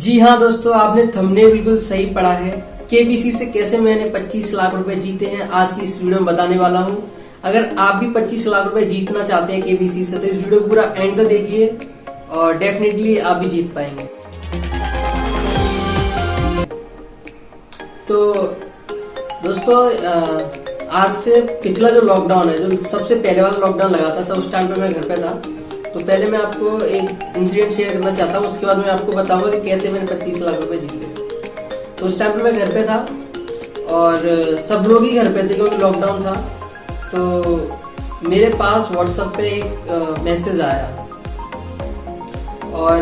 जी हाँ दोस्तों, आपने थंबनेल बिल्कुल सही पढ़ा है। केबीसी से कैसे मैंने 25 लाख रुपए जीते हैं आज की इस वीडियो में बताने वाला हूँ। अगर आप भी 25 लाख रुपए जीतना चाहते हैं केबीसी से तो इस वीडियो को पूरा एंड तक देखिए और डेफिनेटली आप भी जीत पाएंगे। तो दोस्तों, आज से पिछला जो लॉकडाउन है, जो सबसे पहले वाला लॉकडाउन लगा था उस टाइम पे मैं घर पे था। तो पहले मैं आपको एक इंसिडेंट शेयर करना चाहता हूँ, उसके बाद मैं आपको बताऊंगा कि कैसे मैंने 25 लाख रुपए जीते। तो उस टाइम पे मैं घर पे था और सब लोग ही घर पे थे क्योंकि लॉकडाउन था। तो मेरे पास व्हाट्सएप पे एक मैसेज आया और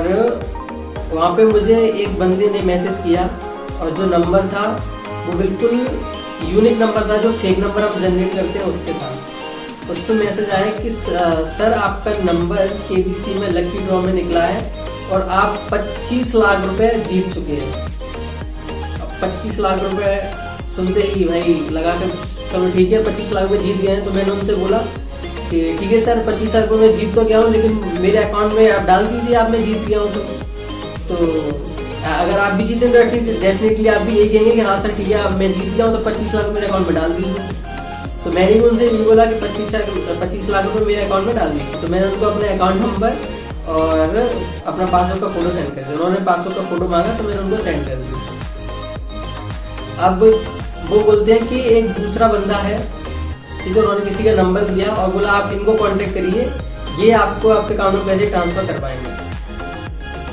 वहाँ पे मुझे एक बंदे ने मैसेज किया और जो नंबर था वो बिल्कुल यूनिक नंबर था, जो फेक नंबर आप जनरेट करते हैं उससे था। उस पर मैसेज आया कि सर आपका नंबर केबीसी में लकी ड्रॉ में निकला है और आप 25 लाख रुपए जीत चुके हैं। अब 25 लाख रुपए सुनते ही भाई लगा कर चलो ठीक है 25 लाख रुपए जीत गए हैं। तो मैंने उनसे बोला कि ठीक है सर 25 लाख रुपए मैं जीत तो गया हूँ, लेकिन मेरे अकाउंट में आप डाल दीजिए, आप मैं जीत गया हूँ। तो अगर आप भी जीते तो डेफिनेटली आप भी यही कहेंगे कि हाँ सर ठीक है अब मैं जीत गया हूँ तो 25 लाख मेरे अकाउंट में डाल दीजिए। तो मैंने भी उनसे ये बोला कि 25 लाख रुपए मेरे अकाउंट में डाल दीजिए। तो मैंने उनको अपने अकाउंट नंबर और अपना पासवर्ड का फोटो सेंड कर दिया। उन्होंने पासवर्ड का फोटो मांगा तो मैंने उनको सेंड कर दिया। अब वो बोलते हैं कि एक दूसरा बंदा है, ठीक है, उन्होंने किसी का नंबर दिया और बोला आप इनको कॉन्टेक्ट करिए, ये आपको आपके अकाउंट में पैसे ट्रांसफर कर पाएंगे।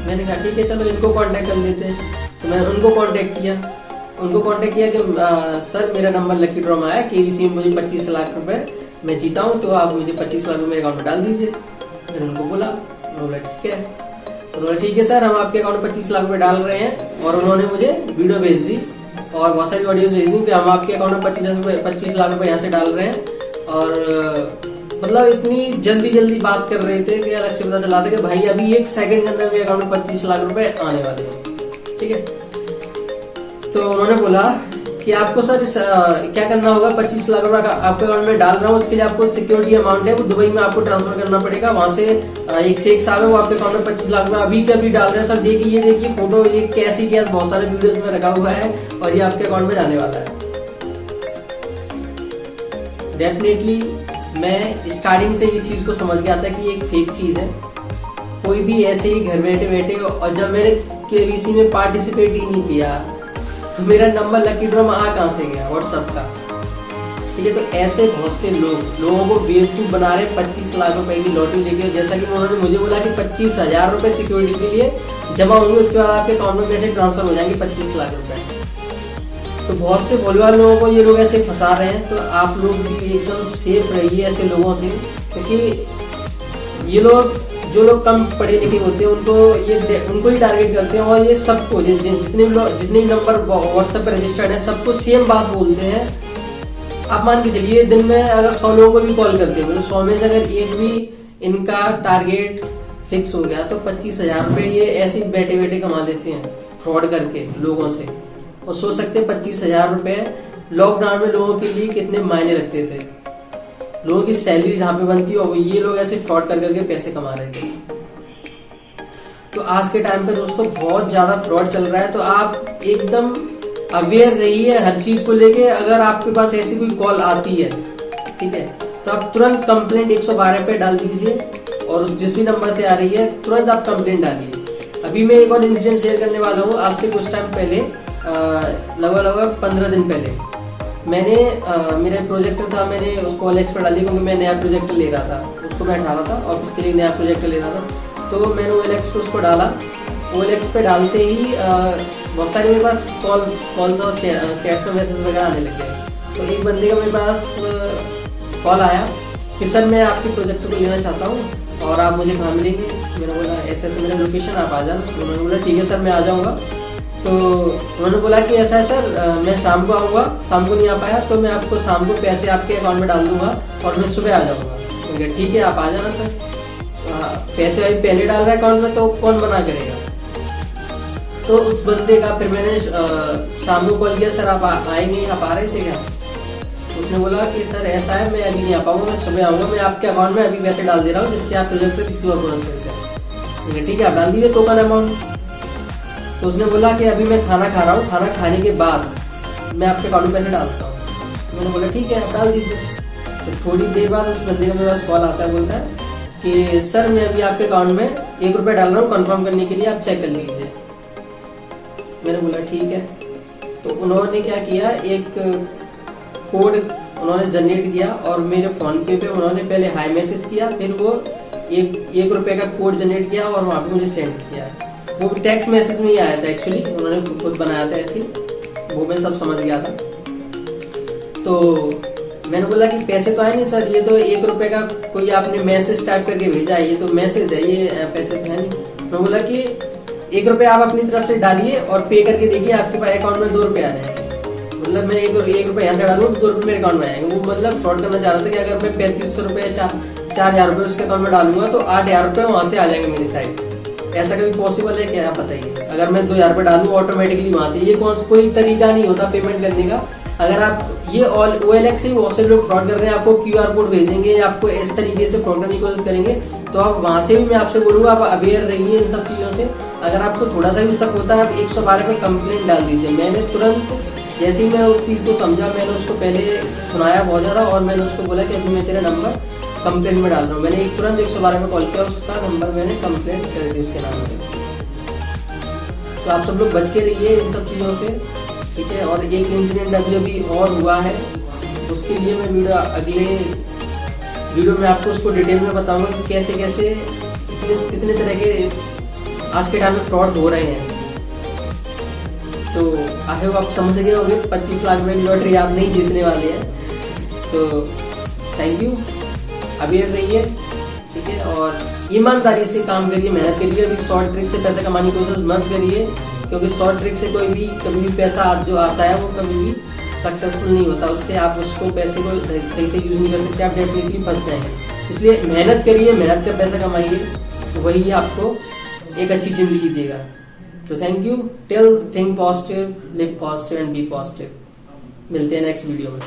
मैंने कहा ठीक है चलो इनको कांटेक्ट कर लेते हैं। तो मैंने उनको कांटेक्ट किया कि सर मेरा नंबर लकी ड्रॉ में आया, केबीसी में मुझे 25 लाख रुपए मैं जीता हूँ, तो आप मुझे 25 लाख रुपए मेरे अकाउंट में डाल दीजिए। मैंने उनको बोला, उन्होंने ठीक है। उन्होंने ठीक है सर हम आपके अकाउंट में 25 लाख रुपए डाल रहे हैं और उन्होंने मुझे वीडियो भेज दी और बहुत सारी वीडियोज भेज दी कि हम आपके अकाउंट में 25 लाख रुपए यहाँ से डाल रहे हैं। और मतलब इतनी जल्दी बात कर रहे थे कि अलग से पता चला था कि भाई अभी 1 सेकंड के अंदर मेरे अकाउंट में 25 लाख रुपए आने वाले हैं, ठीक है। तो उन्होंने बोला कि आपको सर क्या करना होगा, 25 लाख रुपए आपके अकाउंट में डाल रहा हूँ, उसके लिए आपको सिक्योरिटी अमाउंट है वो दुबई में आपको ट्रांसफर करना पड़ेगा। वहाँ से एक से एक साहब है वो आपके अकाउंट में 25 लाख रुपए अभी के अभी डाल रहे हैं। सर देखिए फोटो ये कैश ही कैश बहुत सारे वीडियोज में रखा हुआ है और ये आपके अकाउंट में जाने वाला है। डेफिनेटली मैं स्टार्टिंग से इस चीज़ को समझ गया था कि एक फेक चीज़ है। कोई भी ऐसे ही घर बैठे और जब मैंने केबीसी में पार्टिसिपेट ही नहीं किया तो मेरा नंबर लकी ड्रॉ में आ कहाँ से गया व्हाट्सएप का, ठीक है। तो ऐसे बहुत से लोगों को बेवकूफ़ बना रहे 25 लाख रुपए की लॉटरी लेके। जैसा कि उन्होंने मुझे बोला कि 25,000 रुपये सिक्योरिटी के लिए जमा होंगे, उसके बाद आपके अकाउंट में पैसे ट्रांसफर हो जाएंगे 25 लाख रुपये। तो बहुत से भोलेवाल लोगों को ये लोग ऐसे फंसा रहे हैं। तो आप लोग भी एकदम सेफ रहिए ऐसे लोगों से, क्योंकि ये लोग जो लोग कम पढ़े लिखे होते हैं उनको ही टारगेट करते हैं और ये सबको जितने नंबर व्हाट्सएप पर रजिस्टर्ड है सबको सेम बात बोलते हैं। आप मान के चलिए दिन में अगर 100 लोगों को भी कॉल करते हैं तो 100 में से अगर एक भी इनका टारगेट फिक्स हो गया तो 25,000 रुपये ये ऐसे ही बैठे कमा लेते हैं फ्रॉड करके लोगों से। और सोच सकते हैं 25,000 रुपये लॉकडाउन में लोगों के लिए कितने मायने रखते थे। लोगों की सैलरी जहाँ पे बनती है ये लोग ऐसे फ्रॉड करके पैसे कमा रहे थे। तो आज के टाइम पे दोस्तों बहुत ज़्यादा फ्रॉड चल रहा है। तो आप एकदम अवेयर रहिए हर चीज़ को लेके। अगर आपके पास ऐसी कोई कॉल आती है, ठीक है, तो आप तुरंत कंप्लेंट 112 पे डाल दीजिए और जिस भी नंबर से आ रही है तुरंत आप कंप्लेंट डालिए। अभी मैं एक और इंसिडेंट शेयर करने वाला हूँ। आज से कुछ टाइम पहले लगभग 15 दिन पहले मैंने मेरा प्रोजेक्टर था, मैंने उसको OLX पर डाल दिया क्योंकि मैं नया प्रोजेक्टर ले रहा था। उसको मैं उठा रहा था ऑफिस के लिए, नया प्रोजेक्टर ले रहा था। तो मैंने OLX पर उसको डाला। OLX पे डालते ही बहुत सारे मेरे पास कॉल्स और चैट्स में मैसेज वगैरह आने लग गए। तो एक बंदे का मेरे पास कॉल आया कि सर मैं आपके प्रोजेक्टर को लेना चाहता हूँ और आप मुझे कहाँ मिलेंगे। मैंने बोला ऐसे मेरा लोकेशन आप आ जाना। तो उन्होंने बोला ठीक है सर मैं आ जाऊँगा। तो उन्होंने बोला कि ऐसा है सर मैं शाम को आऊँगा, शाम को नहीं आ पाया तो मैं आपको शाम को पैसे आपके अकाउंट में डाल दूंगा और मैं सुबह आ जाऊँगा। तो ठीक है आप आ जाना सर। पैसे भाई पहले डाल रहा है अकाउंट में तो कौन मना करेगा। तो उस बंदे का फिर मैंने शाम को कॉल किया, सर आप आए नहीं, आप आ रहे थे क्या। उसने बोला कि सर ऐसा है मैं अभी नहीं आ पाऊँगा, मैं सुबह आऊँगा, मैं आपके अकाउंट में अभी पैसे डाल दे रहा हूँ जिससे आप प्रोजेक्ट पर किसी और ट्रांसफर करें। ठीक है आप डाल दीजिए टोकन अमाउंट। तो उसने बोला कि अभी मैं खाना खा रहा हूँ, खाना खाने के बाद मैं आपके अकाउंट में पैसे डालता हूँ। तो मैंने बोला ठीक है, आप डाल दीजिए। तो थोड़ी देर बाद उस बंदे का मेरे पास कॉल आता है, बोलता है कि सर मैं अभी आपके अकाउंट में 1 रुपये डाल रहा हूँ, कंफर्म करने के लिए आप चेक कर लीजिए। मैंने बोला ठीक है। तो उन्होंने क्या किया, एक कोड उन्होंने जनरेट किया और मेरे फ़ोन पे उन्होंने पहले हाई मैसेज किया, फिर वो एक रुपये का कोड जनरेट किया और वहाँ पे मुझे सेंड किया। वो टेक्स्ट मैसेज में ही आया था, एक्चुअली उन्होंने खुद बनाया था ऐसे, वो मैं सब समझ गया था। तो मैंने बोला कि पैसे तो आए नहीं सर, ये तो 1 रुपये का कोई आपने मैसेज टाइप करके भेजा है, ये तो मैसेज है, ये पैसे तो है नहीं। मैं बोला कि 1 रुपये आप अपनी तरफ से डालिए और पे करके देखिए, आपके पास अकाउंट में 2 रुपये आ जाएंगे। मतलब मैं 1 रुपये यहाँ से डालूँ तो 2 रुपये मेरे अकाउंट में आएंगे। वो मतलब फ्रॉड करना चाह रहा था कि अगर मैं 3500 रुपये 4000 रुपये उसके अकाउंट में डालूंगा तो 8000 रुपये वहाँ से आ जाएंगे मेरी साइड। ऐसा कभी पॉसिबल है क्या, आप बताइए? अगर मैं 2000 रुपये डालूँ ऑटोमेटिकली वहाँ से, ये कोई तरीका नहीं होता पेमेंट करने का। अगर आप ये OLX से बहुत से लोग फ्रॉड कर रहे हैं, आपको QR कोड भेजेंगे या आपको इस तरीके से फ्रॉड करने की कोशिश करेंगे, तो आप वहाँ से भी मैं आपसे बोलूँगा आप अवेयर रहिए इन सब चीज़ों से। अगर आपको थोड़ा सा भी शक होता है, आप 112 पे कंप्लेंट डाल दीजिए। मैंने तुरंत जैसे ही मैं उस चीज़ को समझा, मैंने उसको पहले सुनाया बहुत ज़्यादा और मैंने उसको बोला कि अभी मैं तेरा नंबर कंप्लेंट में डाल रहा हूँ। मैंने तुरंत 112 में कॉल किया, उसका नंबर मैंने कंप्लेंट कर दी उसके नाम से। तो आप सब लोग बच के रहिए इन सब चीज़ों से, ठीक है। और एक इंसिडेंट अभी और हुआ है, उसके लिए मैं अगले वीडियो में आपको उसको डिटेल में बताऊंगा कि कैसे कैसे कितने तरह के आज के टाइम में फ्रॉड हो रहे हैं। तो आई होप आप समझ गए होंगे 25 लाख में लॉटरी आप नहीं जीतने वाले हैं। तो थैंक यू, अवेयर रहिए, ठीक है। और ईमानदारी से काम करिए, मेहनत करिए। अभी शॉर्ट ट्रिक से पैसा कमाने की कोशिश मत करिए, क्योंकि शॉर्ट ट्रिक से कोई भी कभी भी पैसा जो आता है वो कभी भी सक्सेसफुल नहीं होता। उससे आप उसको पैसे को सही से यूज़ नहीं कर सकते, आप डेफिनेटली फंस जाएंगे। इसलिए मेहनत करिए, मेहनत कर पैसा कमाइए, वही आपको एक अच्छी ज़िंदगी देगा। तो thank you, till think positive, live positive and be positive. मिलते हैं नेक्स्ट वीडियो में।